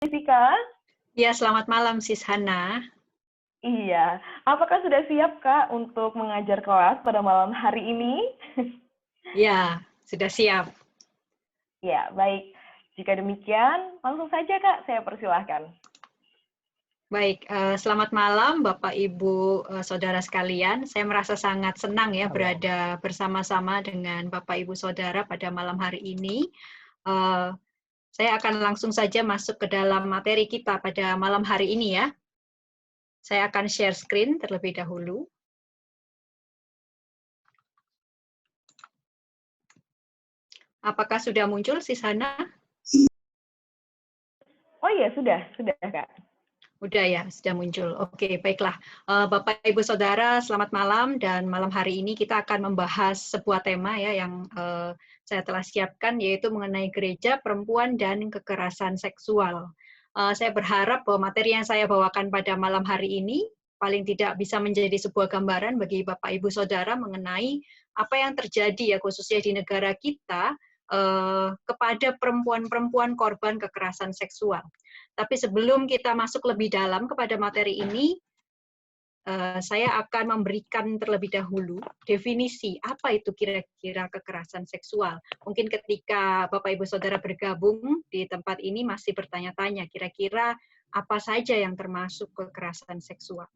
Jessica? Ya, selamat malam Sis Hana. Iya. Apakah sudah siap, Kak, untuk mengajar kelas pada malam hari ini? Ya, sudah siap. Ya, baik. Jika demikian, langsung saja, Kak, saya persilahkan. Baik, selamat malam Bapak Ibu Saudara sekalian. Saya merasa sangat senang ya berada bersama-sama dengan Bapak Ibu Saudara pada malam hari ini. Saya akan langsung saja masuk ke dalam materi kita pada malam hari ini ya. Saya akan share screen terlebih dahulu. Apakah sudah muncul Sis Hana? Oh iya, sudah, Kak. Udah ya, sudah muncul. Oke, baiklah. Bapak, Ibu, Saudara, selamat malam. Dan malam hari ini kita akan membahas sebuah tema ya yang saya telah siapkan, yaitu mengenai gereja, perempuan, dan kekerasan seksual. Saya berharap bahwa materi yang saya bawakan pada malam hari ini paling tidak bisa menjadi sebuah gambaran bagi Bapak, Ibu, Saudara mengenai apa yang terjadi ya khususnya di negara kita kepada perempuan-perempuan korban kekerasan seksual. Tapi sebelum kita masuk lebih dalam kepada materi ini, saya akan memberikan terlebih dahulu definisi apa itu kira-kira kekerasan seksual. Mungkin ketika Bapak Ibu Saudara bergabung di tempat ini masih bertanya-tanya, kira-kira apa saja yang termasuk kekerasan seksual.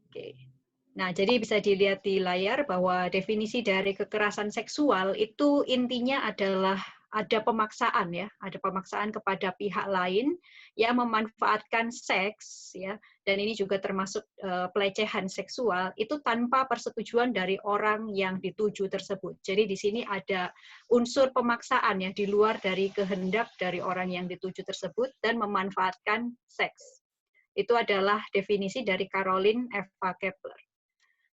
Oke. Nah, jadi bisa dilihat di layar bahwa definisi dari kekerasan seksual itu intinya adalah ada pemaksaan ya, ada pemaksaan kepada pihak lain yang memanfaatkan seks ya, dan ini juga termasuk pelecehan seksual itu tanpa persetujuan dari orang yang dituju tersebut. Jadi di sini ada unsur pemaksaan ya di luar dari kehendak dari orang yang dituju tersebut dan memanfaatkan seks. Itu adalah definisi dari Caroline Eva Kepler.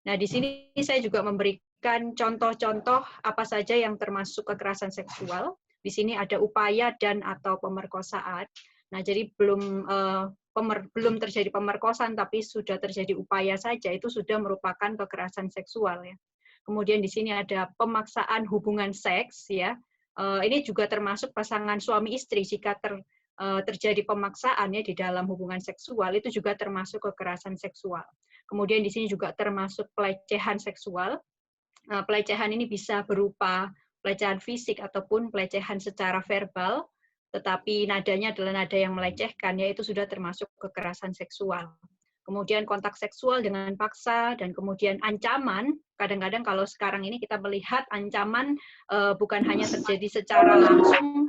Nah, di sini saya juga memberikan contoh-contoh apa saja yang termasuk kekerasan seksual. Di sini ada upaya dan atau pemerkosaan. Nah, jadi belum terjadi pemerkosaan, tapi sudah terjadi upaya saja, itu sudah merupakan kekerasan seksual ya. Kemudian di sini ada pemaksaan hubungan seks ya. Ini juga termasuk pasangan suami istri jika terjadi pemaksaan ya di dalam hubungan seksual, itu juga termasuk kekerasan seksual. Kemudian di sini juga termasuk pelecehan seksual. Pelecehan ini bisa berupa pelecehan fisik ataupun pelecehan secara verbal, tetapi nadanya adalah nada yang melecehkan, yaitu sudah termasuk kekerasan seksual. Kemudian kontak seksual dengan paksa, dan kemudian ancaman. Kadang-kadang kalau sekarang ini kita melihat ancaman bukan hanya terjadi secara langsung,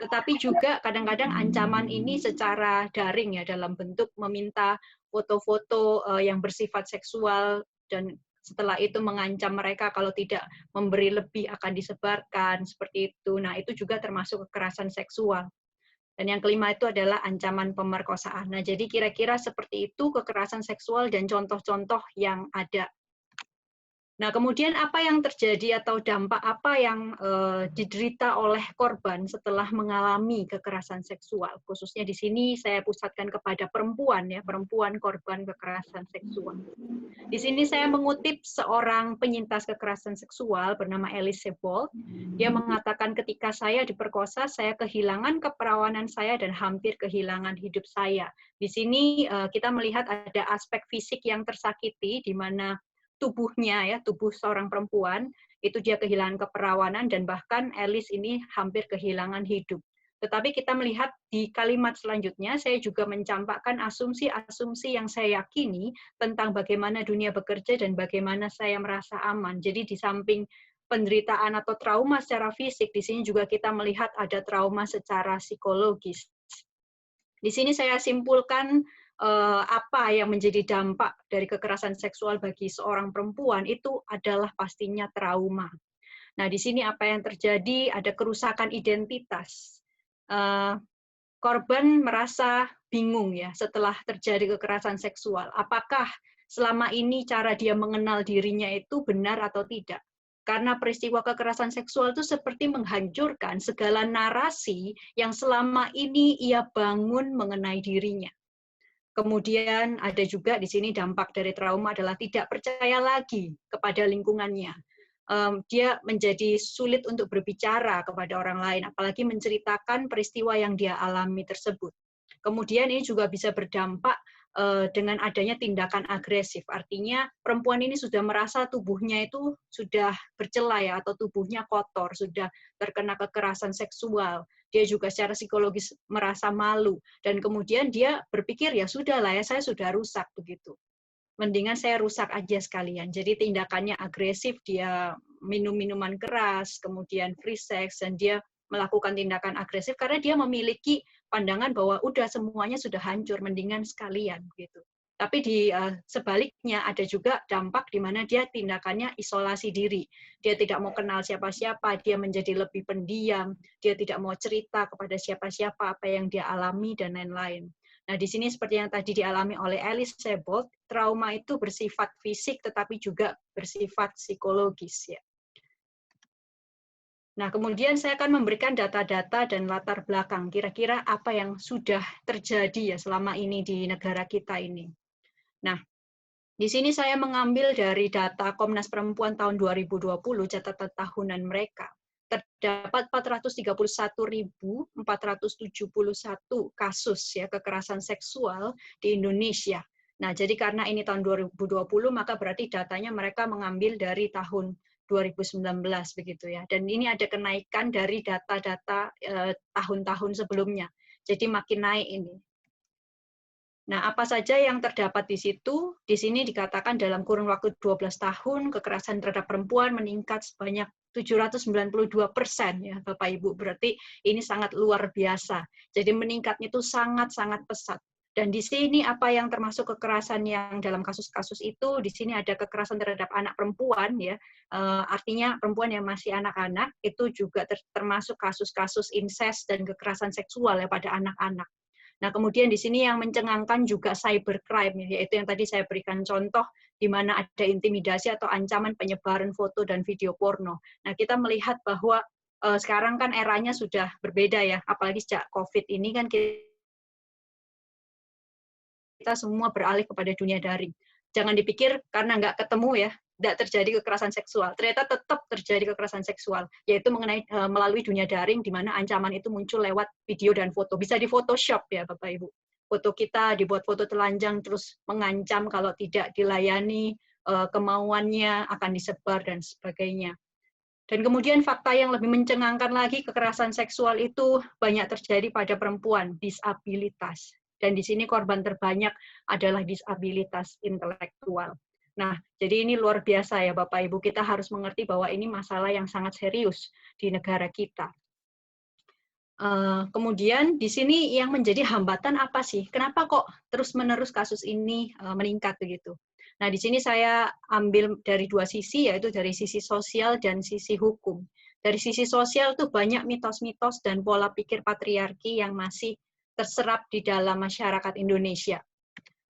tetapi juga kadang-kadang ancaman ini secara daring ya, dalam bentuk meminta foto-foto yang bersifat seksual, dan setelah itu mengancam mereka kalau tidak memberi lebih akan disebarkan, seperti itu. Nah, itu juga termasuk kekerasan seksual. Dan yang kelima itu adalah ancaman pemerkosaan. Nah, jadi kira-kira seperti itu kekerasan seksual dan contoh-contoh yang ada. Nah, kemudian apa yang terjadi atau dampak apa yang diderita oleh korban setelah mengalami kekerasan seksual? Khususnya di sini saya pusatkan kepada perempuan ya, perempuan korban kekerasan seksual. Di sini saya mengutip seorang penyintas kekerasan seksual bernama Alice Sebold. Dia mengatakan ketika saya diperkosa, saya kehilangan keperawanan saya dan hampir kehilangan hidup saya. Di sini kita melihat ada aspek fisik yang tersakiti di mana tubuhnya ya, tubuh seorang perempuan itu dia kehilangan keperawanan dan bahkan Alice ini hampir kehilangan hidup. Tetapi kita melihat di kalimat selanjutnya, saya juga mencampakkan asumsi-asumsi yang saya yakini tentang bagaimana dunia bekerja dan bagaimana saya merasa aman. Jadi di samping penderitaan atau trauma secara fisik, di sini juga kita melihat ada trauma secara psikologis. Di sini saya simpulkan apa yang menjadi dampak dari kekerasan seksual bagi seorang perempuan itu adalah pastinya trauma. Nah, di sini apa yang terjadi? Ada kerusakan identitas. Korban merasa bingung ya setelah terjadi kekerasan seksual. Apakah selama ini cara dia mengenal dirinya itu benar atau tidak? Karena peristiwa kekerasan seksual itu seperti menghancurkan segala narasi yang selama ini ia bangun mengenai dirinya. Kemudian ada juga di sini dampak dari trauma adalah tidak percaya lagi kepada lingkungannya. dia menjadi sulit untuk berbicara kepada orang lain, apalagi menceritakan peristiwa yang dia alami tersebut. Kemudian ini juga bisa berdampak dengan adanya tindakan agresif. Artinya perempuan ini sudah merasa tubuhnya itu sudah bercela ya, atau tubuhnya kotor, sudah terkena kekerasan seksual. Dia juga secara psikologis merasa malu. Dan kemudian dia berpikir, ya sudahlah ya, saya sudah rusak begitu. Mendingan saya rusak aja sekalian. Jadi tindakannya agresif, dia minum minuman keras, kemudian free sex, dan dia melakukan tindakan agresif karena dia memiliki pandangan bahwa udah semuanya sudah hancur, mendingan sekalian gitu. Tapi di sebaliknya ada juga dampak di mana dia tindakannya isolasi diri. Dia tidak mau kenal siapa-siapa, dia menjadi lebih pendiam, dia tidak mau cerita kepada siapa-siapa apa yang dia alami dan lain-lain. Nah, di sini seperti yang tadi dialami oleh Alice Sebold, trauma itu bersifat fisik tetapi juga bersifat psikologis ya. Nah, kemudian saya akan memberikan data-data dan latar belakang kira-kira apa yang sudah terjadi ya selama ini di negara kita ini. Nah, di sini saya mengambil dari data Komnas Perempuan tahun 2020, catatan tahunan mereka. Terdapat 431.471 kasus ya kekerasan seksual di Indonesia. Nah, jadi karena ini tahun 2020, maka berarti datanya mereka mengambil dari tahun 2019 begitu ya. Dan ini ada kenaikan dari data-data tahun-tahun sebelumnya. Jadi makin naik ini. Nah, apa saja yang terdapat di situ? Di sini dikatakan dalam kurun waktu 12 tahun, kekerasan terhadap perempuan meningkat sebanyak 792% ya, Bapak Ibu. Berarti ini sangat luar biasa. Jadi meningkatnya itu sangat-sangat pesat. Dan di sini apa yang termasuk kekerasan yang dalam kasus-kasus itu, di sini ada kekerasan terhadap anak perempuan, ya, artinya perempuan yang masih anak-anak, itu juga termasuk kasus-kasus incest dan kekerasan seksual ya pada anak-anak. Nah, kemudian di sini yang mencengangkan juga cybercrime, yaitu yang tadi saya berikan contoh, di mana ada intimidasi atau ancaman penyebaran foto dan video porno. Nah, kita melihat bahwa sekarang kan eranya sudah berbeda ya, apalagi sejak COVID ini kan kita semua beralih kepada dunia daring. Jangan dipikir karena nggak ketemu ya, tidak terjadi kekerasan seksual. Ternyata tetap terjadi kekerasan seksual, yaitu melalui dunia daring, di mana ancaman itu muncul lewat video dan foto. Bisa di Photoshop ya, Bapak Ibu. Foto kita dibuat foto telanjang, terus mengancam kalau tidak dilayani, kemauannya akan disebar, dan sebagainya. Dan kemudian fakta yang lebih mencengangkan lagi, kekerasan seksual itu banyak terjadi pada perempuan, disabilitas. Dan di sini korban terbanyak adalah disabilitas intelektual. Nah, jadi ini luar biasa ya Bapak Ibu, kita harus mengerti bahwa ini masalah yang sangat serius di negara kita. Kemudian di sini yang menjadi hambatan apa sih? Kenapa kok terus-menerus kasus ini meningkat begitu? Nah, di sini saya ambil dari dua sisi, yaitu dari sisi sosial dan sisi hukum. Dari sisi sosial tuh banyak mitos-mitos dan pola pikir patriarki yang masih terserap di dalam masyarakat Indonesia.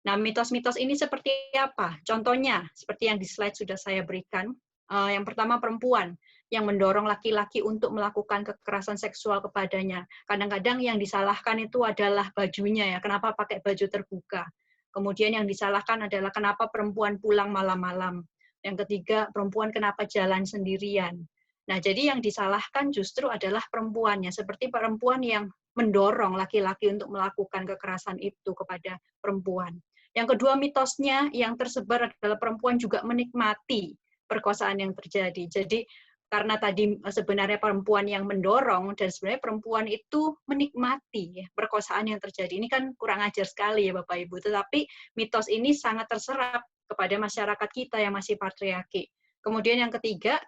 Nah, mitos-mitos ini seperti apa? Contohnya, seperti yang di slide sudah saya berikan. Yang pertama, perempuan yang mendorong laki-laki untuk melakukan kekerasan seksual kepadanya. Kadang-kadang yang disalahkan itu adalah bajunya ya, kenapa pakai baju terbuka. Kemudian yang disalahkan adalah kenapa perempuan pulang malam-malam. Yang ketiga, perempuan kenapa jalan sendirian. Nah, jadi yang disalahkan justru adalah perempuannya, seperti perempuan yang mendorong laki-laki untuk melakukan kekerasan itu kepada perempuan. Yang kedua, mitosnya yang tersebar adalah perempuan juga menikmati perkosaan yang terjadi. Jadi karena tadi sebenarnya perempuan yang mendorong, dan sebenarnya perempuan itu menikmati ya, perkosaan yang terjadi. Ini kan kurang ajar sekali ya Bapak Ibu. Tetapi mitos ini sangat terserap kepada masyarakat kita yang masih patriarki. Kemudian yang ketiga,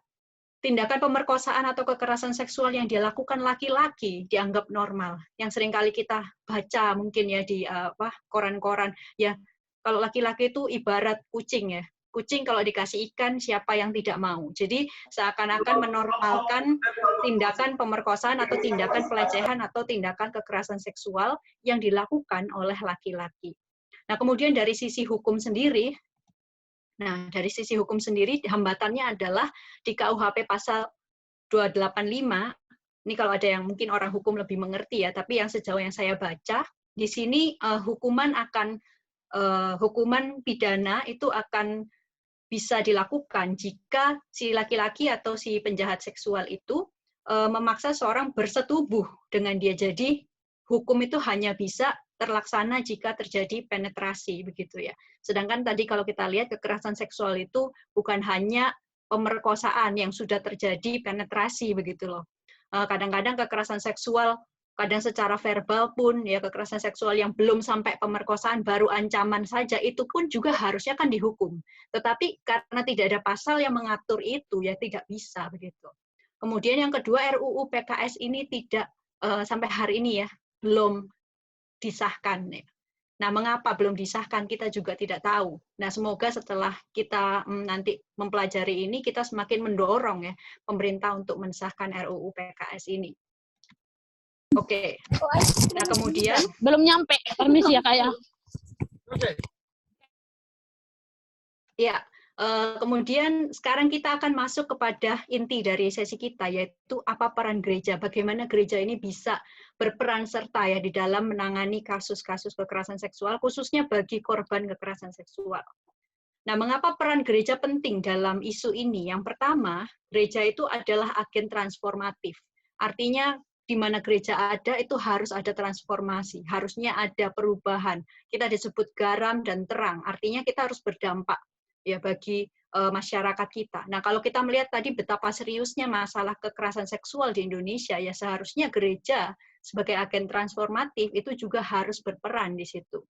tindakan pemerkosaan atau kekerasan seksual yang dilakukan laki-laki dianggap normal. Yang seringkali kita baca mungkin ya di koran-koran, ya kalau laki-laki itu ibarat kucing ya. Kucing kalau dikasih ikan, siapa yang tidak mau. Jadi seakan-akan menormalkan tindakan pemerkosaan atau tindakan pelecehan atau tindakan kekerasan seksual yang dilakukan oleh laki-laki. Nah, kemudian dari sisi hukum sendiri, hambatannya adalah di KUHP pasal 285, ini kalau ada yang mungkin orang hukum lebih mengerti ya, tapi yang sejauh yang saya baca, di sini hukuman pidana itu akan bisa dilakukan jika si laki-laki atau si penjahat seksual itu memaksa seorang bersetubuh dengan dia. Jadi hukum itu hanya bisa terlaksana jika terjadi penetrasi begitu ya. Sedangkan tadi kalau kita lihat kekerasan seksual itu bukan hanya pemerkosaan yang sudah terjadi penetrasi begitu loh. Kadang-kadang kekerasan seksual kadang secara verbal pun ya, kekerasan seksual yang belum sampai pemerkosaan baru ancaman saja itu pun juga harusnya kan dihukum. Tetapi karena tidak ada pasal yang mengatur itu ya tidak bisa begitu. Kemudian yang kedua, RUU PKS ini tidak sampai hari ini ya belum disahkan ya. Nah, mengapa belum disahkan kita juga tidak tahu. Nah, semoga setelah kita nanti mempelajari ini kita semakin mendorong ya pemerintah untuk mensahkan RUU PKS ini. Oke. Nah, kemudian belum nyampe. Permisi ya, Kak ya. Ya, kemudian sekarang kita akan masuk kepada inti dari sesi kita, yaitu apa peran gereja, bagaimana gereja ini bisa berperan serta ya di dalam menangani kasus-kasus kekerasan seksual, khususnya bagi korban kekerasan seksual. Nah, mengapa peran gereja penting dalam isu ini? Yang pertama, gereja itu adalah agen transformatif. Artinya, di mana gereja ada, itu harus ada transformasi, harusnya ada perubahan. Kita disebut garam dan terang, artinya kita harus berdampak ya bagi masyarakat kita. Nah, kalau kita melihat tadi betapa seriusnya masalah kekerasan seksual di Indonesia, ya seharusnya gereja sebagai agen transformatif itu juga harus berperan di situ.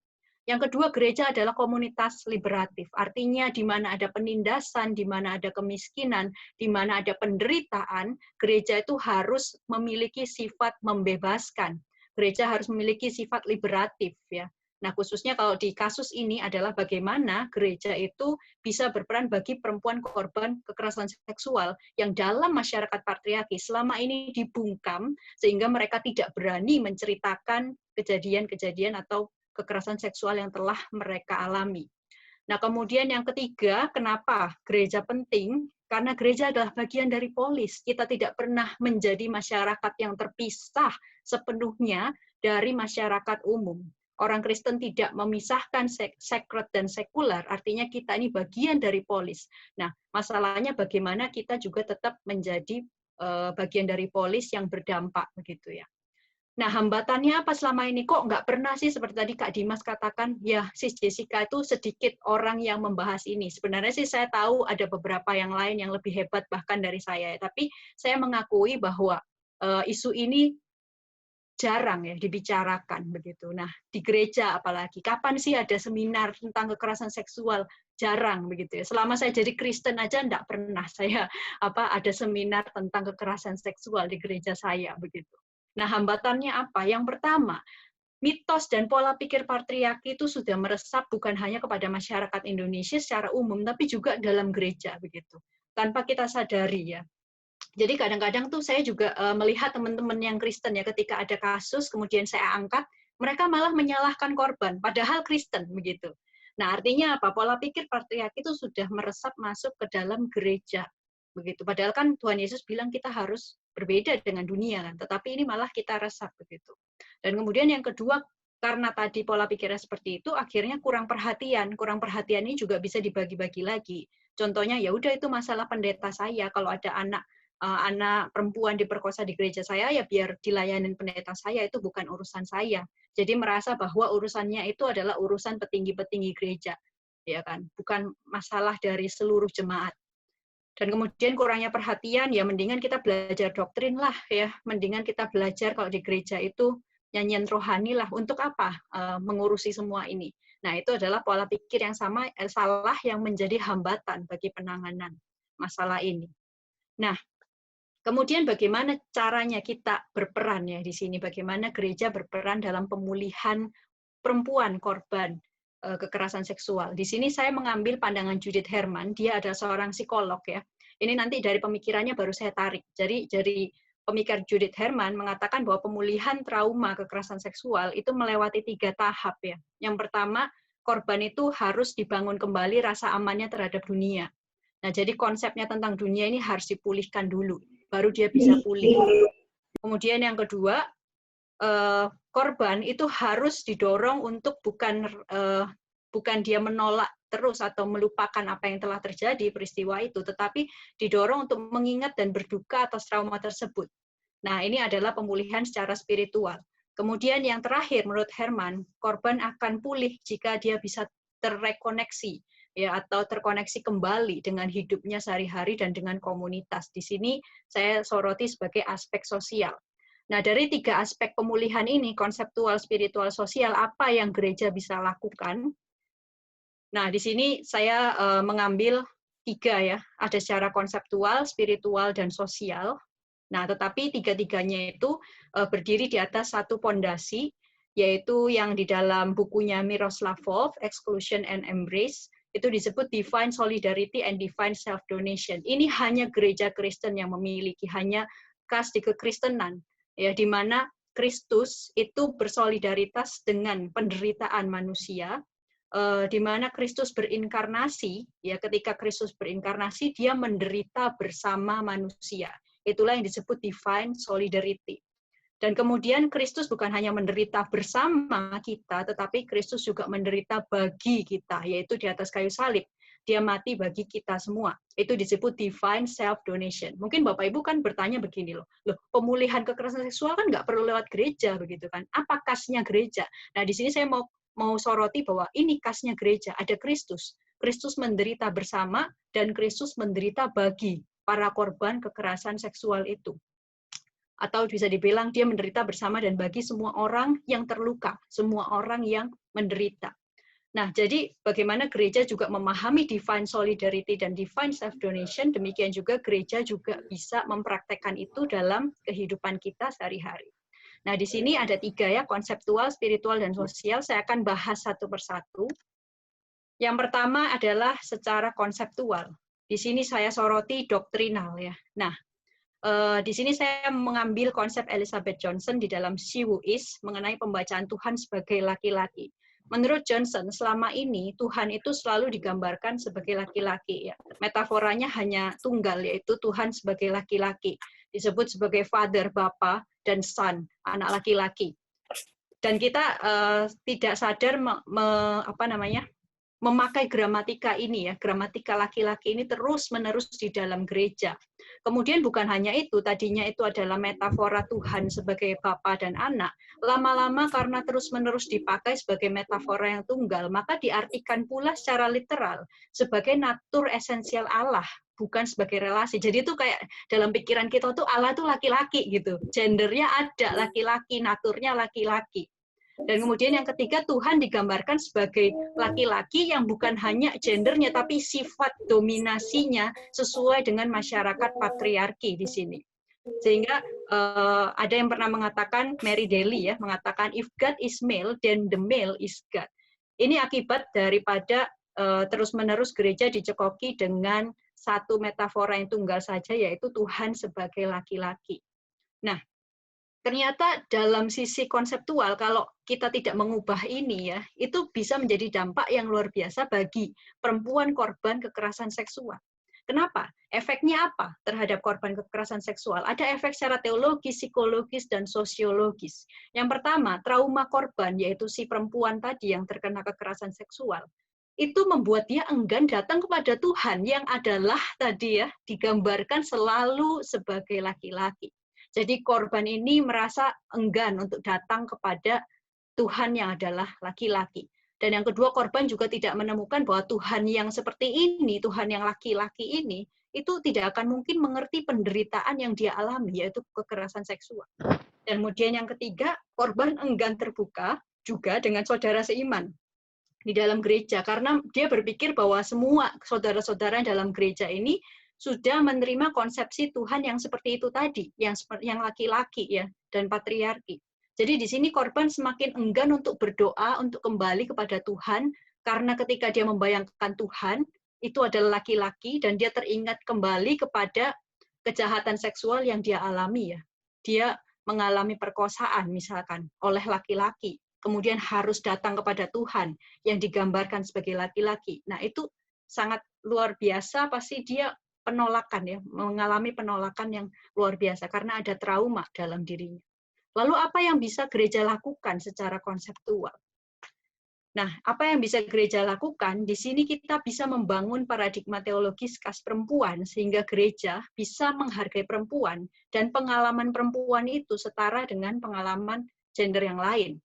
Yang kedua, gereja adalah komunitas liberatif. Artinya di mana ada penindasan, di mana ada kemiskinan, di mana ada penderitaan, gereja itu harus memiliki sifat membebaskan. Gereja harus memiliki sifat liberatif ya. Nah, khususnya kalau di kasus ini adalah bagaimana gereja itu bisa berperan bagi perempuan korban kekerasan seksual yang dalam masyarakat patriarki selama ini dibungkam sehingga mereka tidak berani menceritakan kejadian-kejadian atau kekerasan seksual yang telah mereka alami. Nah, kemudian yang ketiga, kenapa gereja penting? Karena gereja adalah bagian dari polis. Kita tidak pernah menjadi masyarakat yang terpisah sepenuhnya dari masyarakat umum. Orang Kristen tidak memisahkan sacred dan sekuler, artinya kita ini bagian dari polis. Nah, masalahnya bagaimana kita juga tetap menjadi bagian dari polis yang berdampak, begitu ya. Nah, hambatannya apa selama ini? Kok nggak pernah sih, seperti tadi Kak Dimas katakan, ya Sis Jessica itu sedikit orang yang membahas ini. Sebenarnya sih saya tahu ada beberapa yang lain yang lebih hebat bahkan dari saya. Tapi saya mengakui bahwa isu ini jarang ya dibicarakan begitu. Nah, di gereja apalagi, kapan sih ada seminar tentang kekerasan seksual? Jarang begitu ya. Selama saya jadi Kristen aja enggak pernah saya ada seminar tentang kekerasan seksual di gereja saya begitu. Nah, hambatannya apa? Yang pertama, mitos dan pola pikir patriarki itu sudah meresap bukan hanya kepada masyarakat Indonesia secara umum, tapi juga dalam gereja begitu. Tanpa kita sadari ya. Jadi kadang-kadang tuh saya juga melihat teman-teman yang Kristen ya, ketika ada kasus kemudian saya angkat, mereka malah menyalahkan korban, padahal Kristen begitu. Nah, artinya apa? Pola pikir patriarki itu sudah meresap masuk ke dalam gereja begitu. Padahal kan Tuhan Yesus bilang kita harus berbeda dengan dunia kan, tetapi ini malah kita resap begitu. Dan kemudian yang kedua, karena tadi pola pikirnya seperti itu, akhirnya kurang perhatian. Kurang perhatian ini juga bisa dibagi-bagi lagi. Contohnya ya udah itu masalah pendeta saya, kalau ada anak perempuan diperkosa di gereja saya, ya biar dilayanin pendeta saya, itu bukan urusan saya. Jadi merasa bahwa urusannya itu adalah urusan petinggi-petinggi gereja, ya kan? Bukan masalah dari seluruh jemaat. Dan kemudian kurangnya perhatian, ya mendingan kita belajar doktrin lah ya, mendingan kita belajar kalau di gereja itu nyanyian rohani lah, untuk apa mengurusi semua ini. Nah, itu adalah pola pikir yang salah yang menjadi hambatan bagi penanganan masalah ini. Nah, kemudian bagaimana caranya kita berperan ya di sini, bagaimana gereja berperan dalam pemulihan perempuan korban kekerasan seksual. Di sini saya mengambil pandangan Judith Herman, dia adalah seorang psikolog ya. Ini nanti dari pemikirannya baru saya tarik. Jadi pemikir Judith Herman mengatakan bahwa pemulihan trauma kekerasan seksual itu melewati 3 tahap ya. Yang pertama, korban itu harus dibangun kembali rasa amannya terhadap dunia. Nah, jadi konsepnya tentang dunia ini harus dipulihkan dulu, baru dia bisa pulih. Kemudian yang kedua, korban itu harus didorong untuk bukan dia menolak terus atau melupakan apa yang telah terjadi peristiwa itu, tetapi didorong untuk mengingat dan berduka atas trauma tersebut. Nah, ini adalah pemulihan secara spiritual. Kemudian yang terakhir, menurut Herman, korban akan pulih jika dia bisa terrekoneksi, ya, atau terkoneksi kembali dengan hidupnya sehari-hari dan dengan komunitas. Di sini saya soroti sebagai aspek sosial. Nah, dari 3 aspek pemulihan ini, konseptual, spiritual, sosial, apa yang gereja bisa lakukan? Nah, di sini saya mengambil 3 ya, ada secara konseptual, spiritual, dan sosial. Nah, tetapi 3-tiganya itu berdiri di atas satu pondasi, yaitu yang di dalam bukunya Miroslav Volf, Exclusion and Embrace, itu disebut Divine Solidarity and Divine Self-Donation. Ini hanya gereja Kristen yang memiliki, hanya khas di kekristenan, ya, di mana Kristus itu bersolidaritas dengan penderitaan manusia, di mana Kristus berinkarnasi, ya, ketika Kristus berinkarnasi, dia menderita bersama manusia. Itulah yang disebut divine solidarity. Dan kemudian Kristus bukan hanya menderita bersama kita, tetapi Kristus juga menderita bagi kita, yaitu di atas kayu salib. Dia mati bagi kita semua. Itu disebut divine self-donation. Mungkin Bapak Ibu kan bertanya begini loh, pemulihan kekerasan seksual kan nggak perlu lewat gereja, begitu kan? Apa khasnya gereja? Nah, di sini saya mau soroti bahwa ini khasnya gereja, ada Kristus. Kristus menderita bersama dan Kristus menderita bagi para korban kekerasan seksual itu. Atau bisa dibilang dia menderita bersama dan bagi semua orang yang terluka, semua orang yang menderita. Nah, jadi bagaimana gereja juga memahami divine solidarity dan divine self-donation, demikian juga gereja juga bisa mempraktekkan itu dalam kehidupan kita sehari-hari. Nah, di sini ada 3 ya, konseptual, spiritual, dan sosial. Saya akan bahas satu persatu. Yang pertama adalah secara konseptual. Di sini saya soroti doktrinal ya. Nah, di sini saya mengambil konsep Elizabeth Johnson di dalam She Who Is mengenai pembacaan Tuhan sebagai laki-laki. Menurut Johnson, selama ini Tuhan itu selalu digambarkan sebagai laki-laki. Ya. Metaforanya hanya tunggal, yaitu Tuhan sebagai laki-laki. Disebut sebagai Father, Bapa, dan Son, anak laki-laki. Dan kita tidak sadar memakai gramatika ini ya, gramatika laki-laki ini terus-menerus di dalam gereja. Kemudian bukan hanya itu, tadinya itu adalah metafora Tuhan sebagai Bapa dan Anak. Lama-lama karena terus-menerus dipakai sebagai metafora yang tunggal, maka diartikan pula secara literal sebagai natur esensial Allah, bukan sebagai relasi. Jadi itu kayak dalam pikiran kita tuh Allah tuh laki-laki gitu. Gendernya ada laki-laki, naturnya laki-laki. Dan kemudian yang ketiga, Tuhan digambarkan sebagai laki-laki yang bukan hanya gendernya, tapi sifat dominasinya sesuai dengan masyarakat patriarki di sini. Sehingga ada yang pernah mengatakan, Mary Daly ya, mengatakan, if God is male, then the male is God. Ini akibat daripada terus-menerus gereja dicekoki dengan satu metafora yang tunggal saja, yaitu Tuhan sebagai laki-laki. Nah, ternyata dalam sisi konseptual, kalau kita tidak mengubah ini ya, itu bisa menjadi dampak yang luar biasa bagi perempuan korban kekerasan seksual. Kenapa? Efeknya apa terhadap korban kekerasan seksual? Ada efek secara teologis, psikologis, dan sosiologis. Yang pertama, trauma korban, yaitu si perempuan tadi yang terkena kekerasan seksual, itu membuat dia enggan datang kepada Tuhan yang adalah tadi ya, digambarkan selalu sebagai laki-laki. Jadi korban ini merasa enggan untuk datang kepada Tuhan yang adalah laki-laki. Dan yang kedua, korban juga tidak menemukan bahwa Tuhan yang seperti ini, Tuhan yang laki-laki ini, itu tidak akan mungkin mengerti penderitaan yang dia alami, yaitu kekerasan seksual. Dan kemudian yang ketiga, korban enggan terbuka juga dengan saudara seiman di dalam gereja, karena dia berpikir bahwa semua saudara-saudara dalam gereja ini sudah menerima konsepsi Tuhan yang seperti itu tadi, yang laki-laki ya, dan patriarki. Jadi di sini korban semakin enggan untuk berdoa, untuk kembali kepada Tuhan, karena ketika dia membayangkan Tuhan, itu adalah laki-laki, dan dia teringat kembali kepada kejahatan seksual yang dia alami ya. Dia mengalami perkosaan misalkan oleh laki-laki, kemudian harus datang kepada Tuhan yang digambarkan sebagai laki-laki. Nah itu sangat luar biasa, pasti dia penolakan ya, mengalami penolakan yang luar biasa karena ada trauma dalam dirinya. Lalu apa yang bisa gereja lakukan secara konseptual? Nah, apa yang bisa gereja lakukan? Di sini kita bisa membangun paradigma teologis kas perempuan sehingga gereja bisa menghargai perempuan dan pengalaman perempuan itu setara dengan pengalaman gender yang lain.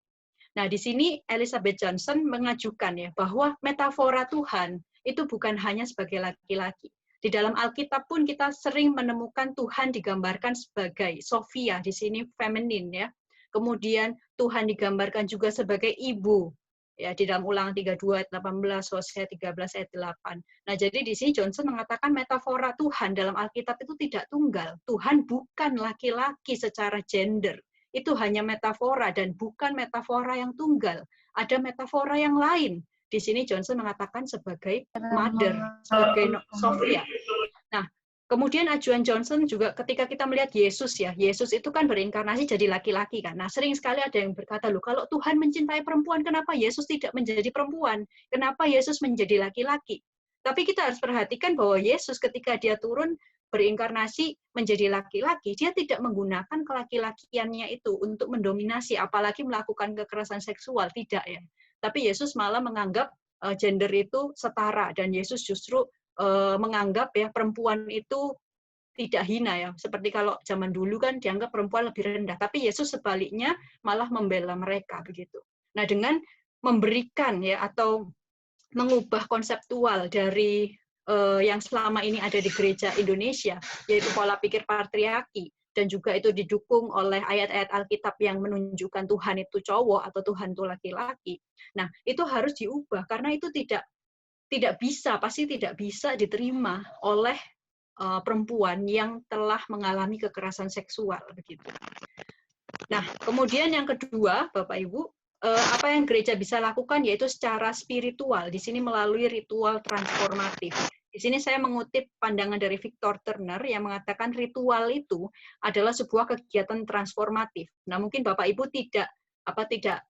Nah, di sini Elizabeth Johnson mengajukan ya bahwa metafora Tuhan itu bukan hanya sebagai laki-laki. Di dalam Alkitab pun kita sering menemukan Tuhan digambarkan sebagai Sophia, di sini feminin ya. Kemudian Tuhan digambarkan juga sebagai ibu. Ya, di dalam Ulangan 32 ayat 18, Hosea 13 ayat 8. Nah, jadi di sini Johnson mengatakan metafora Tuhan dalam Alkitab itu tidak tunggal. Tuhan bukan laki-laki secara gender. Itu hanya metafora dan bukan metafora yang tunggal. Ada metafora yang lain. Di sini Johnson mengatakan sebagai mother, sebagai Sophia. Nah, kemudian ajuan Johnson juga ketika kita melihat Yesus ya, Yesus itu kan berinkarnasi jadi laki-laki kan. Nah, sering sekali ada yang berkata, loh kalau Tuhan mencintai perempuan, kenapa Yesus tidak menjadi perempuan? Kenapa Yesus menjadi laki-laki? Tapi kita harus perhatikan bahwa Yesus ketika dia turun berinkarnasi menjadi laki-laki, dia tidak menggunakan kelaki-lakiannya itu untuk mendominasi, apalagi melakukan kekerasan seksual, tidak ya. Tapi Yesus malah menganggap gender itu setara, dan Yesus justru menganggap ya perempuan itu tidak hina ya. Seperti kalau zaman dulu kan dianggap perempuan lebih rendah, tapi Yesus sebaliknya malah membela mereka begitu. Nah, dengan memberikan ya atau mengubah konseptual dari yang selama ini ada di gereja Indonesia, yaitu pola pikir patriarki, dan juga itu didukung oleh ayat-ayat Alkitab yang menunjukkan Tuhan itu cowok atau Tuhan itu laki-laki. Nah, itu harus diubah karena itu pasti tidak bisa diterima oleh perempuan yang telah mengalami kekerasan seksual begitu. Nah, kemudian yang kedua, Bapak Ibu, apa yang gereja bisa lakukan yaitu secara spiritual, di sini melalui ritual transformatif. Di sini saya mengutip pandangan dari Victor Turner yang mengatakan ritual itu adalah sebuah kegiatan transformatif. Nah, mungkin Bapak Ibu tidak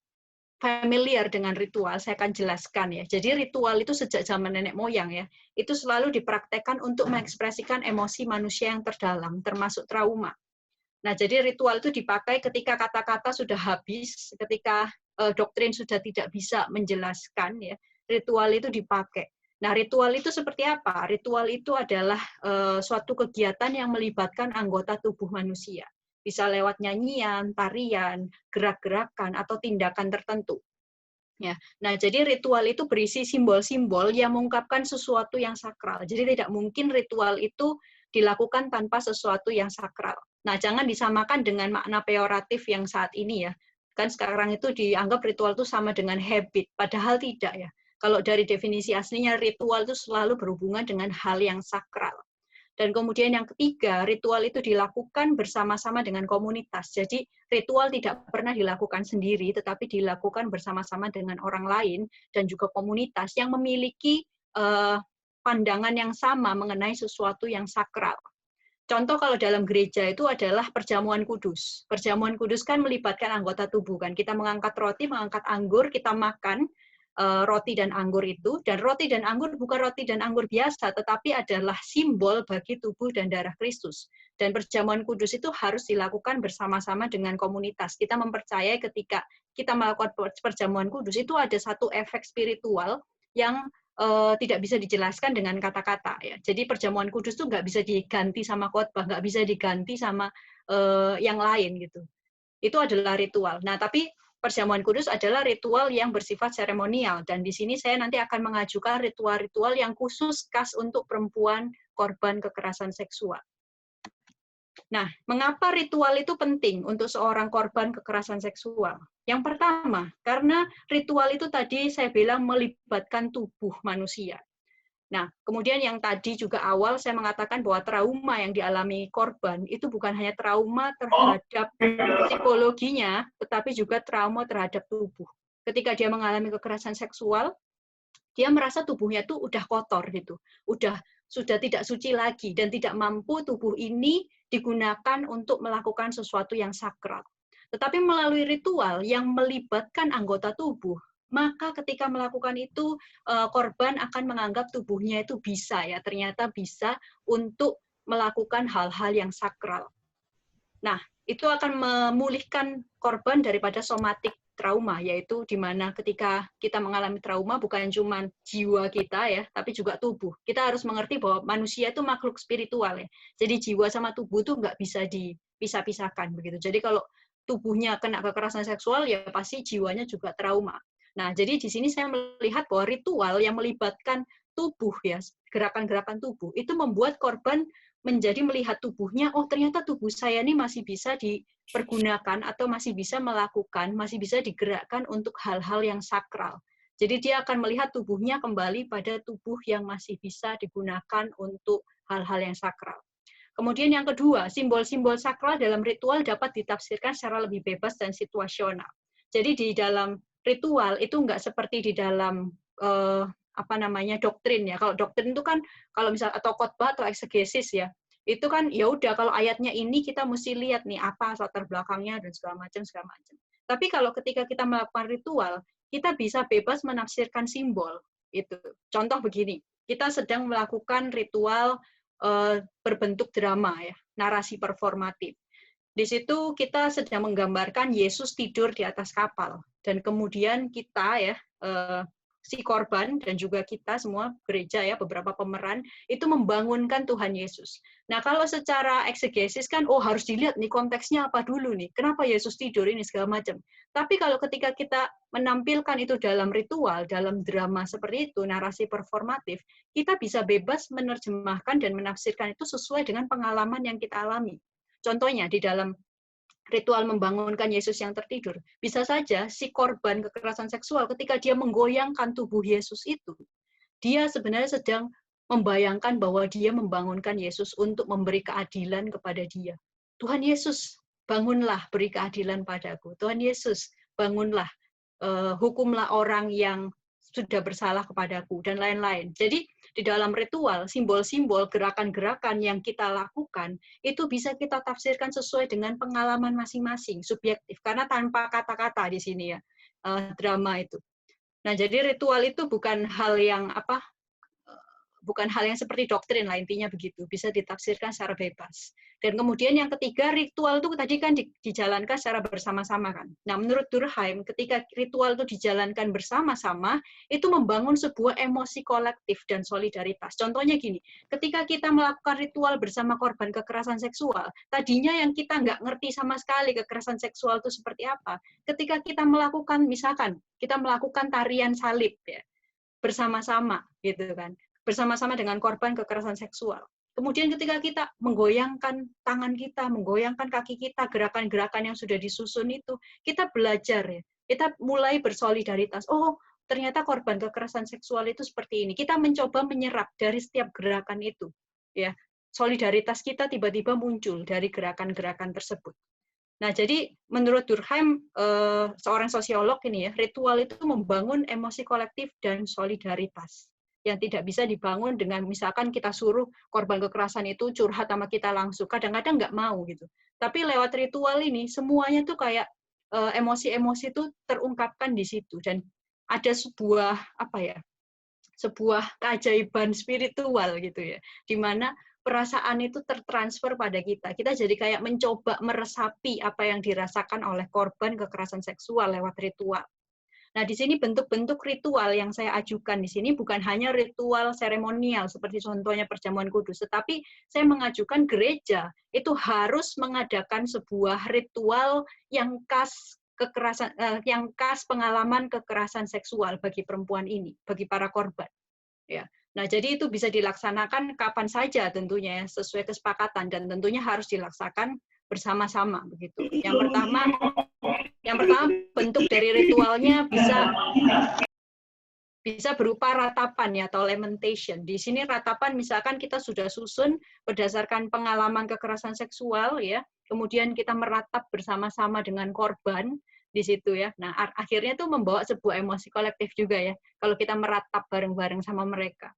familiar dengan ritual, saya akan jelaskan ya. Jadi ritual itu sejak zaman nenek moyang ya, itu selalu dipraktekkan untuk mengekspresikan emosi manusia yang terdalam, termasuk trauma. Nah, jadi ritual itu dipakai ketika kata-kata sudah habis, ketika doktrin sudah tidak bisa menjelaskan, ya, ritual itu dipakai. Nah, ritual itu seperti apa? Ritual itu adalah suatu kegiatan yang melibatkan anggota tubuh manusia. Bisa lewat nyanyian, tarian, gerak-gerakan, atau tindakan tertentu. Ya. Nah, jadi ritual itu berisi simbol-simbol yang mengungkapkan sesuatu yang sakral. Jadi tidak mungkin ritual itu dilakukan tanpa sesuatu yang sakral. Nah, jangan disamakan dengan makna peyoratif yang saat ini ya. Kan sekarang itu dianggap ritual itu sama dengan habit, padahal tidak ya. Kalau dari definisi aslinya, ritual itu selalu berhubungan dengan hal yang sakral. Dan kemudian yang ketiga, ritual itu dilakukan bersama-sama dengan komunitas. Jadi ritual tidak pernah dilakukan sendiri, tetapi dilakukan bersama-sama dengan orang lain dan juga komunitas yang memiliki pandangan yang sama mengenai sesuatu yang sakral. Contoh kalau dalam gereja itu adalah perjamuan kudus. Perjamuan kudus kan melibatkan anggota tubuh kan. Kita mengangkat roti, mengangkat anggur, kita makan roti dan anggur itu. Dan roti dan anggur bukan roti dan anggur biasa, tetapi adalah simbol bagi tubuh dan darah Kristus. Dan perjamuan kudus itu harus dilakukan bersama-sama dengan komunitas. Kita mempercayai ketika kita melakukan perjamuan kudus itu ada satu efek spiritual yang tidak bisa dijelaskan dengan kata-kata ya. Jadi perjamuan kudus itu nggak bisa diganti sama khotbah, nggak bisa diganti sama yang lain gitu. Itu adalah ritual. Nah, tapi perjamuan kudus adalah ritual yang bersifat seremonial, dan di sini saya nanti akan mengajukan ritual-ritual yang khusus khas untuk perempuan korban kekerasan seksual. Nah, mengapa ritual itu penting untuk seorang korban kekerasan seksual? Yang pertama, karena ritual itu tadi saya bilang melibatkan tubuh manusia. Nah, kemudian yang tadi juga awal saya mengatakan bahwa trauma yang dialami korban itu bukan hanya trauma terhadap psikologinya, tetapi juga trauma terhadap tubuh. Ketika dia mengalami kekerasan seksual, dia merasa tubuhnya tuh udah kotor gitu, sudah tidak suci lagi dan tidak mampu tubuh ini digunakan untuk melakukan sesuatu yang sakral. Tetapi melalui ritual yang melibatkan anggota tubuh, maka ketika melakukan itu korban akan menganggap tubuhnya itu bisa ya, ternyata bisa untuk melakukan hal-hal yang sakral. Nah, itu akan memulihkan korban daripada somatik trauma, yaitu di mana ketika kita mengalami trauma bukan cuma jiwa kita ya, tapi juga tubuh. Kita harus mengerti bahwa manusia itu makhluk spiritual ya. Jadi jiwa sama tubuh itu nggak bisa dipisah-pisahkan begitu. Jadi kalau tubuhnya kena kekerasan seksual ya pasti jiwanya juga trauma. Nah, jadi di sini saya melihat bahwa ritual yang melibatkan tubuh ya, gerakan-gerakan tubuh itu membuat korban menjadi melihat tubuhnya, oh ternyata tubuh saya ini masih bisa dipergunakan atau masih bisa melakukan, masih bisa digerakkan untuk hal-hal yang sakral. Jadi dia akan melihat tubuhnya kembali pada tubuh yang masih bisa digunakan untuk hal-hal yang sakral. Kemudian yang kedua, simbol-simbol sakral dalam ritual dapat ditafsirkan secara lebih bebas dan situasional. Jadi di dalam ritual itu nggak seperti di dalam doktrin ya. Kalau doktrin itu kan kalau misal atau khotbah atau eksegesis ya, itu kan ya udah kalau ayatnya ini kita mesti lihat nih apa latar belakangnya dan segala macam. Tapi kalau ketika kita melakukan ritual, kita bisa bebas menafsirkan simbol itu. Contoh begini, kita sedang melakukan ritual berbentuk drama ya, narasi performatif. Di situ kita sedang menggambarkan Yesus tidur di atas kapal dan kemudian kita ya si korban dan juga kita semua gereja ya beberapa pemeran itu membangunkan Tuhan Yesus. Nah, kalau secara eksegesis kan harus dilihat nih konteksnya apa dulu nih. Kenapa Yesus tidur ini segala macam. Tapi kalau ketika kita menampilkan itu dalam ritual, dalam drama seperti itu, narasi performatif, kita bisa bebas menerjemahkan dan menafsirkan itu sesuai dengan pengalaman yang kita alami. Contohnya di dalam ritual membangunkan Yesus yang tertidur, bisa saja si korban kekerasan seksual ketika dia menggoyangkan tubuh Yesus itu, dia sebenarnya sedang membayangkan bahwa dia membangunkan Yesus untuk memberi keadilan kepada dia. Tuhan Yesus, bangunlah beri keadilan padaku. Tuhan Yesus, bangunlah, hukumlah orang yang sudah bersalah kepadaku, dan lain-lain. Jadi, di dalam ritual, simbol-simbol, gerakan-gerakan yang kita lakukan, itu bisa kita tafsirkan sesuai dengan pengalaman masing-masing, subjektif. Karena tanpa kata-kata di sini ya, drama itu. Nah, jadi ritual itu bukan hal yang seperti doktrin lah, intinya begitu, bisa ditafsirkan secara bebas. Dan kemudian yang ketiga, ritual itu tadi kan dijalankan secara bersama-sama kan. Nah, menurut Durkheim, ketika ritual itu dijalankan bersama-sama, itu membangun sebuah emosi kolektif dan solidaritas. Contohnya gini, ketika kita melakukan ritual bersama korban kekerasan seksual, tadinya yang kita nggak ngerti sama sekali kekerasan seksual itu seperti apa, ketika kita melakukan, misalkan, kita melakukan tarian salib ya, bersama-sama gitu kan, bersama-sama dengan korban kekerasan seksual. Kemudian ketika kita menggoyangkan tangan kita, menggoyangkan kaki kita, gerakan-gerakan yang sudah disusun itu, kita belajar ya, kita mulai bersolidaritas. Oh, ternyata korban kekerasan seksual itu seperti ini. Kita mencoba menyerap dari setiap gerakan itu. Ya, solidaritas kita tiba-tiba muncul dari gerakan-gerakan tersebut. Nah, jadi menurut Durkheim, seorang sosiolog ini ya, ritual itu membangun emosi kolektif dan solidaritas yang tidak bisa dibangun dengan misalkan kita suruh korban kekerasan itu curhat sama kita langsung. Kadang-kadang nggak mau gitu. Tapi lewat ritual ini, semuanya tuh kayak emosi-emosi itu terungkapkan di situ. Dan ada sebuah sebuah keajaiban spiritual gitu ya, di mana perasaan itu tertransfer pada kita. Kita jadi kayak mencoba meresapi apa yang dirasakan oleh korban kekerasan seksual lewat ritual. Nah, di sini bentuk-bentuk ritual yang saya ajukan di sini bukan hanya ritual seremonial seperti contohnya perjamuan kudus, tetapi saya mengajukan gereja itu harus mengadakan sebuah ritual yang khas pengalaman kekerasan seksual bagi perempuan ini, bagi para korban. Ya. Nah, jadi itu bisa dilaksanakan kapan saja tentunya sesuai kesepakatan dan tentunya harus dilaksanakan bersama-sama begitu. Yang pertama bentuk dari ritualnya bisa berupa ratapan ya atau lamentation. Di sini ratapan misalkan kita sudah susun berdasarkan pengalaman kekerasan seksual ya, kemudian kita meratap bersama-sama dengan korban di situ ya. Nah, akhirnya itu membawa sebuah emosi kolektif juga ya kalau kita meratap bareng-bareng sama mereka.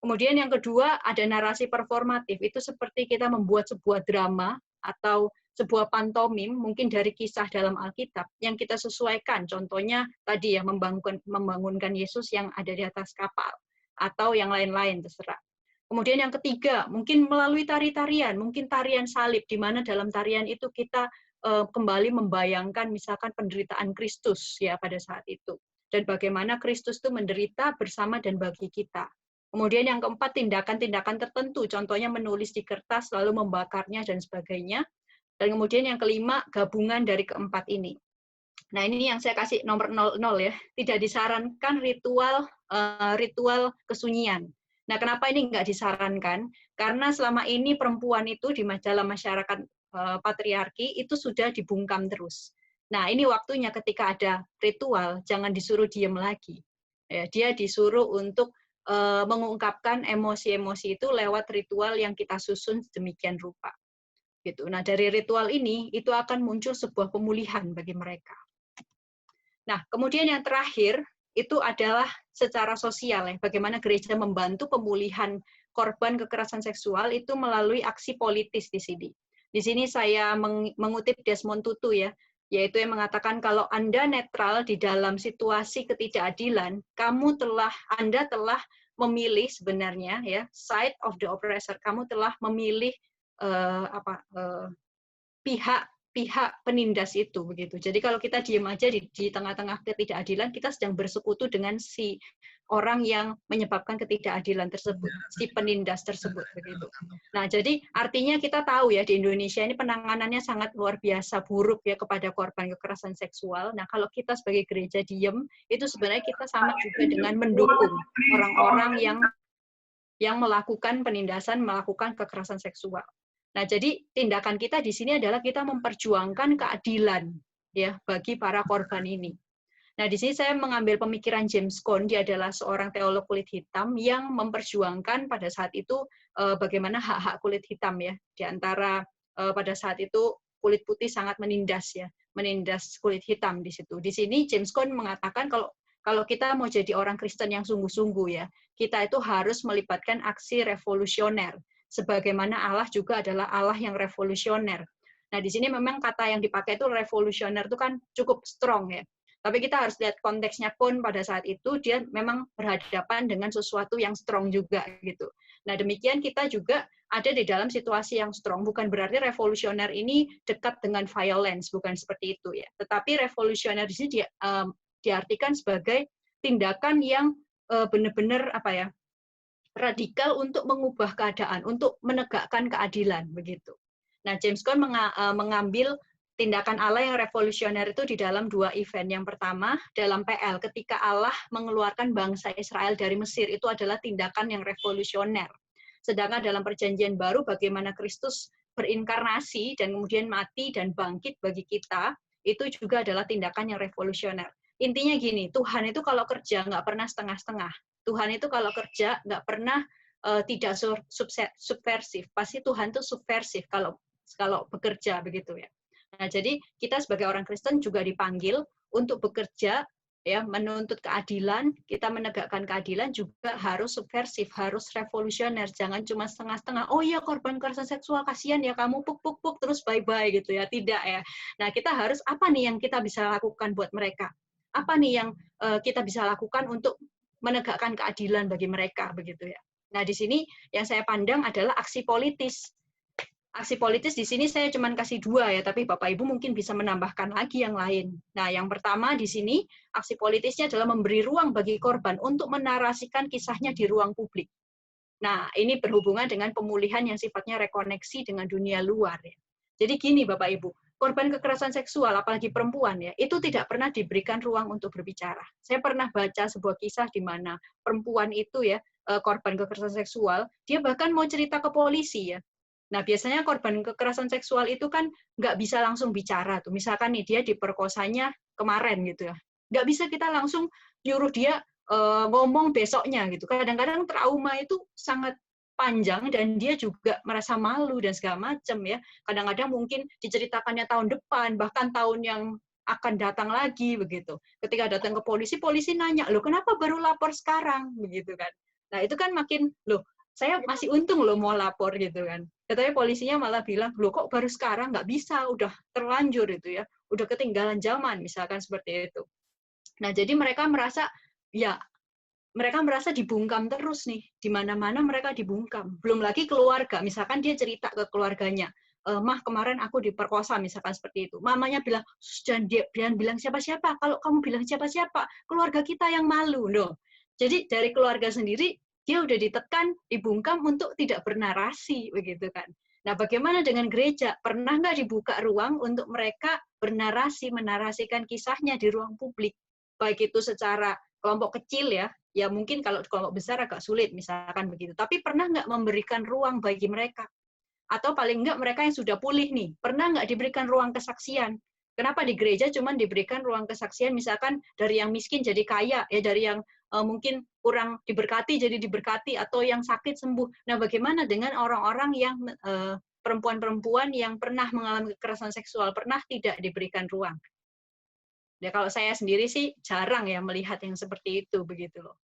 Kemudian yang kedua ada narasi performatif. Itu seperti kita membuat sebuah drama atau sebuah pantomim mungkin dari kisah dalam Alkitab yang kita sesuaikan. Contohnya tadi ya membangunkan Yesus yang ada di atas kapal atau yang lain-lain terserah. Kemudian yang ketiga mungkin melalui tari-tarian, mungkin tarian salib di mana dalam tarian itu kita kembali membayangkan misalkan penderitaan Kristus ya pada saat itu. Dan bagaimana Kristus itu menderita bersama dan bagi kita. Kemudian yang keempat, tindakan-tindakan tertentu, contohnya menulis di kertas, lalu membakarnya, dan sebagainya. Dan kemudian yang kelima, gabungan dari keempat ini. Nah, ini yang saya kasih nomor 00 ya. Tidak disarankan ritual kesunyian. Nah, kenapa ini nggak disarankan? Karena selama ini perempuan itu di dalam masyarakat patriarki itu sudah dibungkam terus. Nah, ini waktunya ketika ada ritual, jangan disuruh diem lagi. Ya, dia disuruh untuk mengungkapkan emosi-emosi itu lewat ritual yang kita susun sedemikian rupa. Gitu. Nah, dari ritual ini itu akan muncul sebuah pemulihan bagi mereka. Nah, kemudian yang terakhir itu adalah secara sosial ya, bagaimana gereja membantu pemulihan korban kekerasan seksual itu melalui aksi politis di sini. Di sini saya mengutip Desmond Tutu ya, yaitu yang mengatakan kalau Anda netral di dalam situasi ketidakadilan, Anda telah memilih sebenarnya ya side of the oppressor, kamu telah memilih pihak penindas itu begitu. Jadi kalau kita diam aja di tengah-tengah ketidakadilan, kita sedang bersekutu dengan si orang yang menyebabkan ketidakadilan tersebut, si penindas tersebut begitu. Nah, jadi artinya kita tahu ya di Indonesia ini penanganannya sangat luar biasa buruk ya kepada korban kekerasan seksual. Nah, kalau kita sebagai gereja diam, itu sebenarnya kita sama juga dengan mendukung orang-orang yang melakukan penindasan, melakukan kekerasan seksual. Nah, jadi tindakan kita di sini adalah kita memperjuangkan keadilan ya bagi para korban ini. Nah, di sini saya mengambil pemikiran James Cone, dia adalah seorang teolog kulit hitam yang memperjuangkan pada saat itu bagaimana hak-hak kulit hitam ya. Di antara pada saat itu kulit putih sangat menindas kulit hitam di situ. Di sini James Cone mengatakan kalau kita mau jadi orang Kristen yang sungguh-sungguh ya, kita itu harus melibatkan aksi revolusioner. Sebagaimana Allah juga adalah Allah yang revolusioner. Nah, di sini memang kata yang dipakai itu revolusioner itu kan cukup strong ya. Tapi kita harus lihat konteksnya pun pada saat itu dia memang berhadapan dengan sesuatu yang strong juga gitu. Nah, demikian kita juga ada di dalam situasi yang strong. Bukan berarti revolusioner ini dekat dengan violence, bukan seperti itu ya. Tetapi revolusioner di sini diartikan sebagai tindakan yang benar-benar radikal untuk mengubah keadaan, untuk menegakkan keadilan begitu. Nah, James Cone mengambil tindakan Allah yang revolusioner itu di dalam 2 event. Yang pertama, dalam PL, ketika Allah mengeluarkan bangsa Israel dari Mesir, itu adalah tindakan yang revolusioner. Sedangkan dalam perjanjian baru, bagaimana Kristus berinkarnasi dan kemudian mati dan bangkit bagi kita, itu juga adalah tindakan yang revolusioner. Intinya gini, Tuhan itu kalau kerja nggak pernah setengah-setengah. Tuhan itu kalau kerja nggak pernah tidak subversif. Pasti Tuhan itu subversif kalau bekerja begitu ya. Nah, jadi kita sebagai orang Kristen juga dipanggil untuk bekerja ya, menuntut keadilan, kita menegakkan keadilan juga harus subversif, harus revolusioner, jangan cuma setengah-setengah. Oh iya, korban kekerasan seksual kasihan ya kamu puk terus bye-bye gitu ya. Tidak ya. Nah, kita harus apa nih yang kita bisa lakukan buat mereka? Apa nih yang kita bisa lakukan untuk menegakkan keadilan bagi mereka begitu ya. Nah, di sini yang saya pandang adalah aksi politis. Aksi politis di sini saya cuma kasih 2 ya, tapi Bapak Ibu mungkin bisa menambahkan lagi yang lain. Nah, yang pertama di sini aksi politisnya adalah memberi ruang bagi korban untuk menarasikan kisahnya di ruang publik. Nah, ini berhubungan dengan pemulihan yang sifatnya rekoneksi dengan dunia luar ya. Jadi gini Bapak Ibu, korban kekerasan seksual, apalagi perempuan ya, itu tidak pernah diberikan ruang untuk berbicara. Saya pernah baca sebuah kisah di mana perempuan itu ya, korban kekerasan seksual, dia bahkan mau cerita ke polisi ya. Nah, biasanya korban kekerasan seksual itu kan nggak bisa langsung bicara tuh. Misalkan nih dia diperkosanya kemarin gitu ya. Nggak bisa kita langsung nyuruh dia ngomong besoknya gitu. Kadang-kadang trauma itu sangat panjang dan dia juga merasa malu dan segala macam ya. Kadang-kadang mungkin diceritakannya tahun depan, bahkan tahun yang akan datang lagi begitu. Ketika datang ke polisi, polisi nanya, "Loh, kenapa baru lapor sekarang?" begitu kan. Nah, itu kan makin, "Loh, saya masih untung loh mau lapor," gitu kan. Katanya polisinya malah bilang, "Loh, kok baru sekarang? Nggak bisa, udah terlanjur itu ya. Udah ketinggalan zaman," misalkan seperti itu. Nah, jadi mereka merasa dibungkam terus nih, di mana-mana mereka dibungkam. Belum lagi keluarga, misalkan dia cerita ke keluarganya, Mah kemarin aku diperkosa misalkan seperti itu. Mamanya bilang, jangan bilang siapa-siapa. Kalau kamu bilang siapa-siapa, keluarga kita yang malu. Loh. Jadi dari keluarga sendiri dia udah ditekan, dibungkam untuk tidak bernarasi begitu kan. Nah, bagaimana dengan gereja? Pernah nggak dibuka ruang untuk mereka bernarasi, menarasikan kisahnya di ruang publik? Baik itu secara kelompok kecil ya mungkin kalau kelompok besar agak sulit misalkan begitu. Tapi pernah nggak memberikan ruang bagi mereka? Atau paling enggak mereka yang sudah pulih nih, pernah nggak diberikan ruang kesaksian? Kenapa di gereja cuma diberikan ruang kesaksian, misalkan dari yang miskin jadi kaya, ya dari yang mungkin kurang diberkati jadi diberkati, atau yang sakit sembuh. Nah, bagaimana dengan orang-orang yang perempuan-perempuan yang pernah mengalami kekerasan seksual, pernah tidak diberikan ruang? Ya, kalau saya sendiri sih jarang ya melihat yang seperti itu, begitu loh.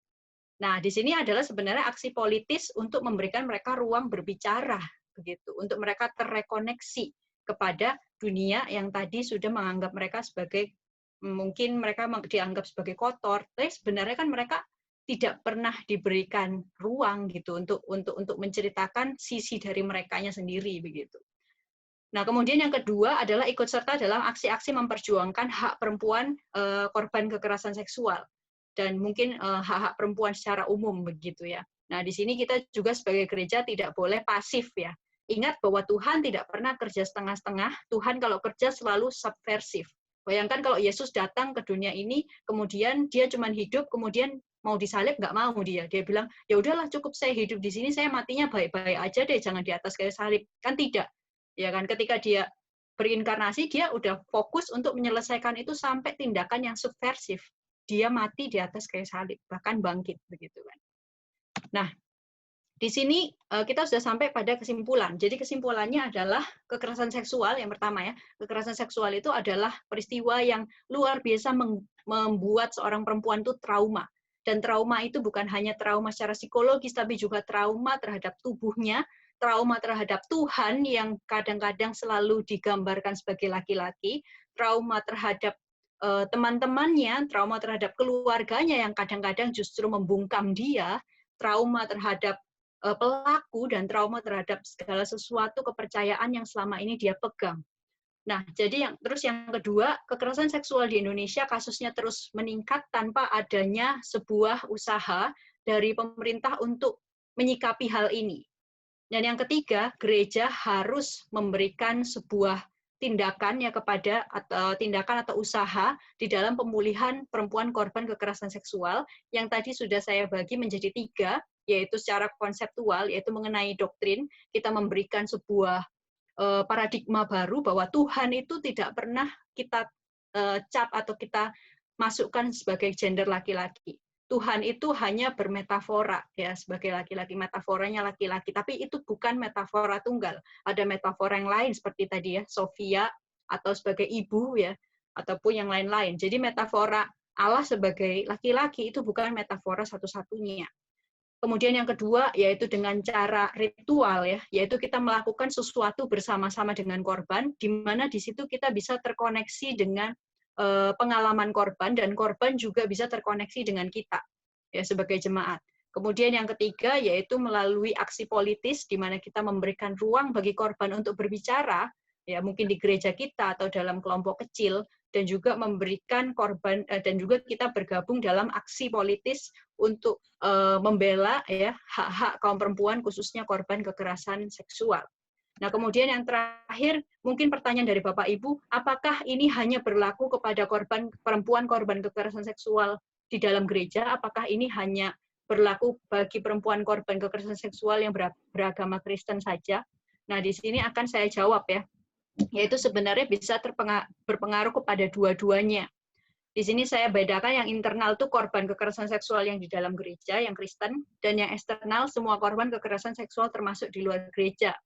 Nah, di sini adalah sebenarnya aksi politis untuk memberikan mereka ruang berbicara, begitu, untuk mereka terrekoneksi kepada dunia yang tadi sudah menganggap mereka sebagai, mungkin mereka dianggap sebagai kotor, tapi sebenarnya kan mereka tidak pernah diberikan ruang gitu untuk menceritakan sisi dari merekanya sendiri begitu. Nah, kemudian yang kedua adalah ikut serta dalam aksi-aksi memperjuangkan hak perempuan korban kekerasan seksual dan mungkin hak-hak perempuan secara umum begitu ya. Nah, di sini kita juga sebagai gereja tidak boleh pasif ya. Ingat bahwa Tuhan tidak pernah kerja setengah-setengah, Tuhan kalau kerja selalu subversif. Bayangkan kalau Yesus datang ke dunia ini, kemudian dia cuma hidup, kemudian mau disalib nggak mau dia. Dia bilang, ya udahlah cukup saya hidup di sini, saya matinya baik-baik aja deh, jangan di atas kayu salib. Kan tidak. Ya kan, ketika dia berinkarnasi, dia udah fokus untuk menyelesaikan itu sampai tindakan yang subversif. Dia mati di atas kayu salib, bahkan bangkit begitu kan. Nah, di sini kita sudah sampai pada kesimpulan. Jadi kesimpulannya adalah kekerasan seksual yang pertama ya. Kekerasan seksual itu adalah peristiwa yang luar biasa membuat seorang perempuan itu trauma. Dan trauma itu bukan hanya trauma secara psikologis, tapi juga trauma terhadap tubuhnya, trauma terhadap Tuhan yang kadang-kadang selalu digambarkan sebagai laki-laki, trauma terhadap teman-temannya, trauma terhadap keluarganya yang kadang-kadang justru membungkam dia, trauma terhadap pelaku, dan trauma terhadap segala sesuatu kepercayaan yang selama ini dia pegang. Nah, jadi yang kedua, kekerasan seksual di Indonesia kasusnya terus meningkat tanpa adanya sebuah usaha dari pemerintah untuk menyikapi hal ini. Dan yang ketiga, gereja harus memberikan sebuah tindakan ya kepada tindakan atau usaha di dalam pemulihan perempuan korban kekerasan seksual yang tadi sudah saya bagi menjadi 3, yaitu secara konseptual, yaitu mengenai doktrin, kita memberikan sebuah paradigma baru bahwa Tuhan itu tidak pernah kita cap atau kita masukkan sebagai gender laki-laki. Tuhan itu hanya bermetafora ya sebagai laki-laki, metaforanya laki-laki, tapi itu bukan metafora tunggal. Ada metafora yang lain seperti tadi ya, Sofia atau sebagai ibu ya, ataupun yang lain-lain. Jadi metafora Allah sebagai laki-laki itu bukan metafora satu-satunya. Kemudian yang kedua yaitu dengan cara ritual ya, yaitu kita melakukan sesuatu bersama-sama dengan korban, di mana di situ kita bisa terkoneksi dengan pengalaman korban, dan korban juga bisa terkoneksi dengan kita ya sebagai jemaat. Kemudian yang ketiga yaitu melalui aksi politis, di mana kita memberikan ruang bagi korban untuk berbicara, ya mungkin di gereja kita atau dalam kelompok kecil, dan juga memberikan korban dan juga kita bergabung dalam aksi politis untuk membela ya hak-hak kaum perempuan khususnya korban kekerasan seksual. Nah, kemudian yang terakhir, mungkin pertanyaan dari Bapak Ibu, apakah ini hanya berlaku kepada perempuan korban kekerasan seksual di dalam gereja? Apakah ini hanya berlaku bagi perempuan korban kekerasan seksual yang beragama Kristen saja? Nah, di sini akan saya jawab ya, yaitu sebenarnya bisa berpengaruh kepada dua-duanya. Di sini saya bedakan yang internal itu korban kekerasan seksual yang di dalam gereja, yang Kristen, dan yang eksternal semua korban kekerasan seksual termasuk di luar gereja.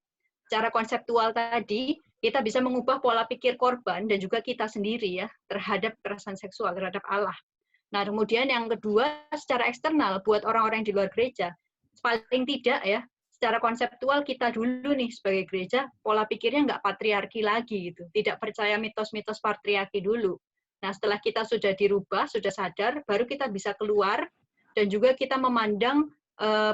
Secara konseptual tadi, kita bisa mengubah pola pikir korban dan juga kita sendiri ya terhadap kekerasan seksual, terhadap Allah. Nah, kemudian yang kedua, secara eksternal buat orang-orang di luar gereja, paling tidak ya, secara konseptual kita dulu nih sebagai gereja, pola pikirnya nggak patriarki lagi gitu, tidak percaya mitos-mitos patriarki dulu. Nah, setelah kita sudah dirubah, sudah sadar, baru kita bisa keluar dan juga kita memandang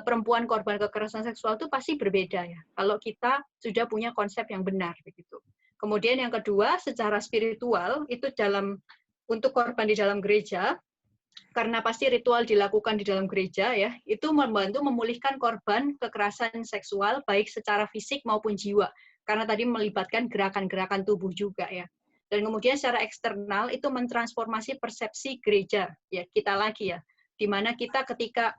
perempuan korban kekerasan seksual itu pasti berbeda ya. Kalau kita sudah punya konsep yang benar begitu. Kemudian yang kedua, secara spiritual itu untuk korban di dalam gereja, karena pasti ritual dilakukan di dalam gereja ya, itu membantu memulihkan korban kekerasan seksual baik secara fisik maupun jiwa. Karena tadi melibatkan gerakan-gerakan tubuh juga ya. Dan kemudian secara eksternal itu mentransformasi persepsi gereja ya, kita lagi ya. Di mana kita ketika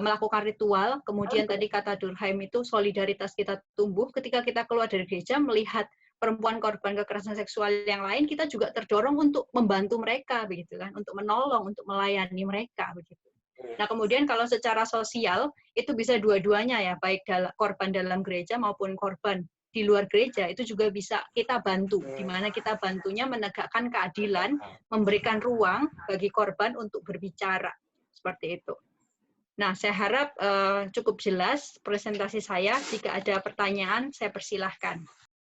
melakukan ritual, kemudian tadi kata Durkheim itu solidaritas kita tumbuh, ketika kita keluar dari gereja melihat perempuan korban kekerasan seksual yang lain, kita juga terdorong untuk membantu mereka, begitu kan, untuk menolong, untuk melayani mereka, begitu. Nah, kemudian kalau secara sosial itu bisa dua-duanya ya, baik korban dalam gereja maupun korban di luar gereja itu juga bisa kita bantu, di mana kita bantunya menegakkan keadilan, memberikan ruang bagi korban untuk berbicara, seperti itu. Nah, saya harap cukup jelas presentasi saya. Jika ada pertanyaan, saya persilahkan.